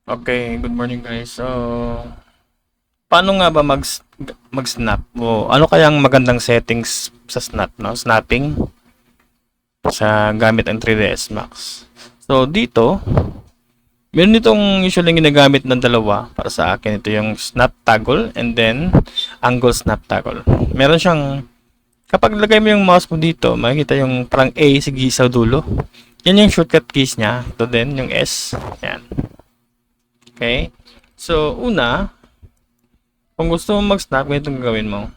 Okay, good morning guys. So, paano nga ba mag-snap? O ano kayang magandang settings sa snap, no? Snapping sa gamit ang 3ds Max. So, dito, meron itong usually ginagamit ng dalawa para sa akin. Ito yung snap toggle and then angle snap toggle. Meron siyang kapag lagay mo yung mouse mo dito, makikita yung parang A sige sa dulo. Yan yung shortcut keys niya. Ito din yung S. Yan. Okay? So, una, kung gusto mo mag-snap, ganito ang gagawin mo.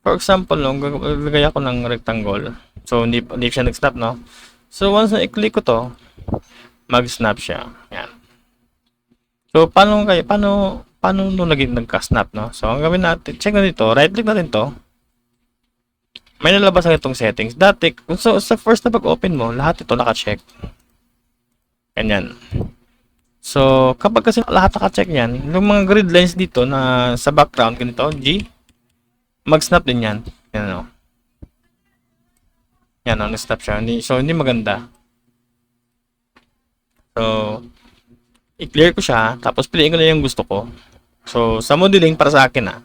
For example, no, gagaya ako ng rectangle. So, hindi siya nag-snap, no? So, once na i-click ko to, mag-snap siya. Yan. So, paano nung naging nagka-snap, no? So, ang gawin natin, check na dito, right-click natin to. May nalabas na itong settings. Dati, so, sa first na pag-open mo, lahat ito naka-check. Ganyan. So, kapag kasi lahat naka-check yan, yung mga grid lines dito na sa background, ganito, G, mag-snap din yan. Yan o. Yan o, nag-snap siya. So, hindi maganda. So, i-clear ko siya, tapos piliin ko na yung gusto ko. So, sa modeling, para sa akin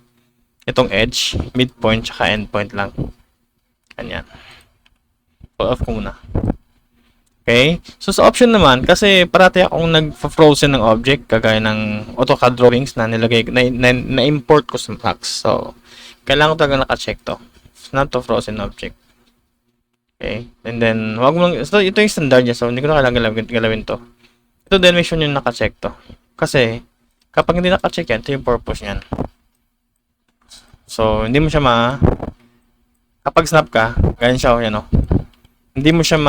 itong edge, midpoint, tsaka endpoint lang. Ganyan. Pull off ko muna. Okay? So, sa option naman, kasi parati akong nag-frozen ng object, kagaya ng AutoCAD drawings na nilagay, na-import ko sa Max. So, kailangan ko talaga naka-check to. It's not to frozen object. Okay? And then, wag mo lang, so, ito yung standard niya, so hindi ko na kailangan galawin to. Ito din, make sure nyo naka-check to. Kasi, kapag hindi naka-check yan, ito yung purpose niyan. So, hindi mo siya kapag snap ka, ganyan siya, yan o. Hindi mo siya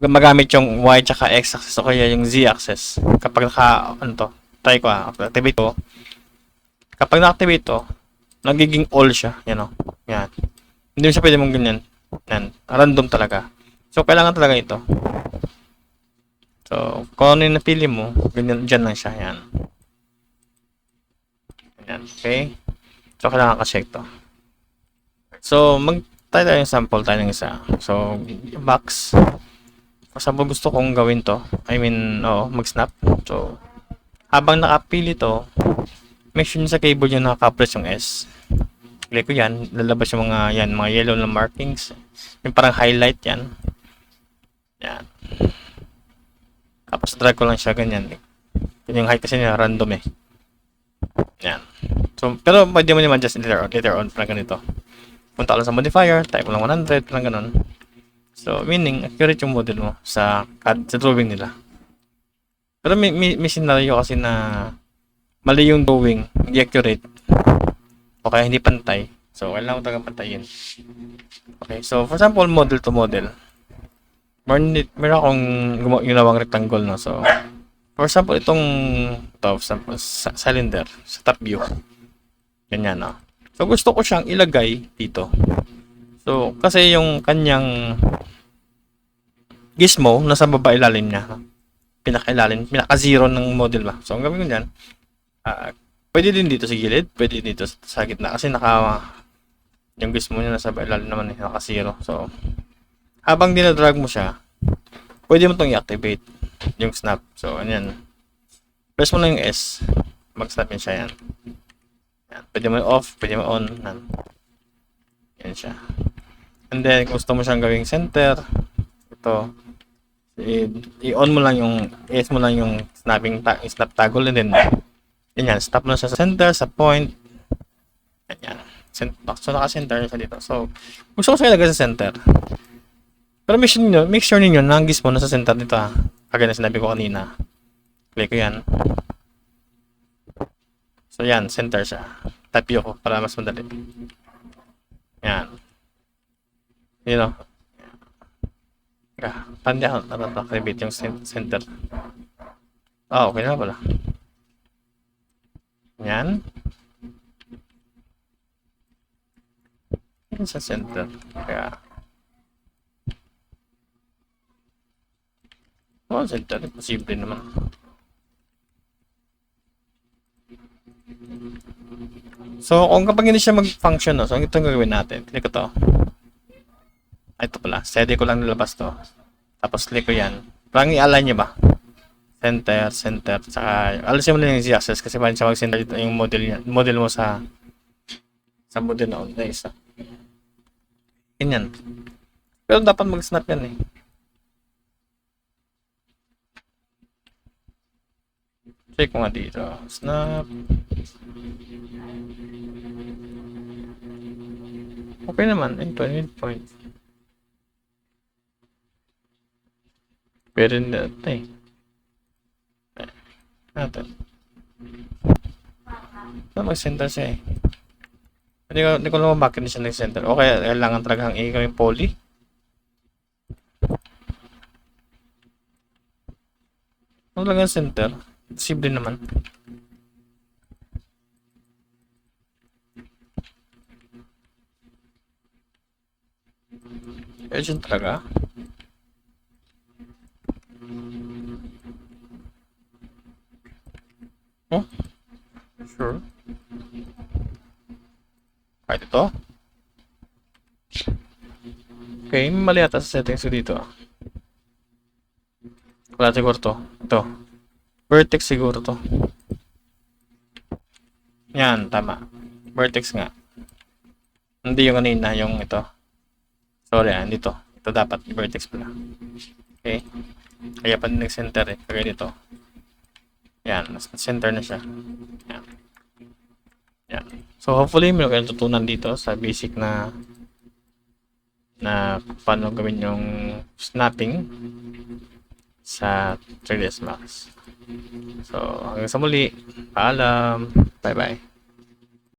magamit yung Y tsaka X axis o kaya yung Z axis. Kapag try ko activate ko. Kapag na-activate to, nagiging all siya, yan o. Yan. Hindi mo siya pwede mong ganyan. Yan. Random talaga. So, kailangan talaga ito. So, kung ano yung napili mo, ganyan, dyan lang siya. Yan. Yan. Okay? So, kailangan ka-check to. So, tayo yung sample tayo ng isa. So, box. For example, gusto kong gawin to. I mean, mag-snap. So, habang nakapili to, make sure sa keyboard nyo naka-press yung S. Click ko yan, lalabas yung mga yellow na markings. Yung parang highlight yan. Yan. Tapos drag ko lang siya ganyan. Yung height kasi niya random eh. Yan. So, pero pwede mo naman just later on parang ganito. Punta ka lang sa modifier, type mo lang 100, parang ganun. So, meaning, accurate yung model mo sa drawing nila. Pero may scenario kasi na mali yung drawing, hindi accurate. O kaya hindi pantay. So, kailangan mo talagang pantayin. Okay, so for example, model to model. Meron akong ginawang rectangle, no? So, for example, for example, cylinder, sa top view. Ganyan, no? So, gusto ko siyang ilagay dito. So, kasi yung kanyang gizmo, nasa baba ilalim niya. Pinaka-ilalim, pinaka-zero ng model ba. So, ang gawin ko dyan, pwede din dito sa gilid, pwede dito sa gitna. Kasi yung gizmo niya nasa ilalim naman naka-zero. So, habang dinadrag mo siya, pwede mo itong i-activate yung snap. So, ayan. Press mo lang yung S. Mag-snap yun siya yan. Yan. Pwede mo off, pwede mo on. Yan siya. And then, kung gusto mo siyang gawing center, ito, i-on mo lang i-S mo lang yung snap toggle, and then, yan, stop lang siya sa center, sa point. Yan. So, naka-center siya dito. So, gusto ko siya ilagay sa center. Pero make sure ninyo na ang gizmo nasa center dito kagaya na sinabi ko kanina. Click ko yan. So, yan, center siya. Type ko para mas madali. Yan. You know. Pandi ako activate yung center. Okay na pala. Yan. Yan sa center. Kaya. Center. Posible naman. So, kung kapag hindi siya mag-function, so ito ang gagawin natin. Click ko to. Ito pala. Steady ko lang nilabas to. Tapos click ko yan. Parang i-align nyo ba? center, saka alisin mo lang yung z-axis kasi bali siya mag-center dito yung model mo sa model na isa. Ganyan. Pero dapat mag-snap yan eh. Check ko nga dito. Snap. Okay naman. Ito, midpoint. Pero hindi ito eh. Natin. Mag-center siya eh. Hindi ko naman bakit siya nag-center. O kaya kailangan talagang ikaw yung poly. Ano lang yung center? Simple naman. Urgent talaga. Oh? Sure. Kahit ito? Okay, mali ata sa settings ko dito. Wala siguro to. Ito. Vertex siguro to. Yan, tama. Vertex nga. Hindi yung kanina, yung ito. Sorry, hindi to. Ito dapat, vertex pala. Okay. Kaya pa nag-center eh. Kaya dito. Yan, center na siya. Yan. Yan. So, hopefully, meron kayong tutunan dito sa basic na paano gawin yung snapping sa 3ds Max. So, hanggang sa muli. Paalam. Bye-bye.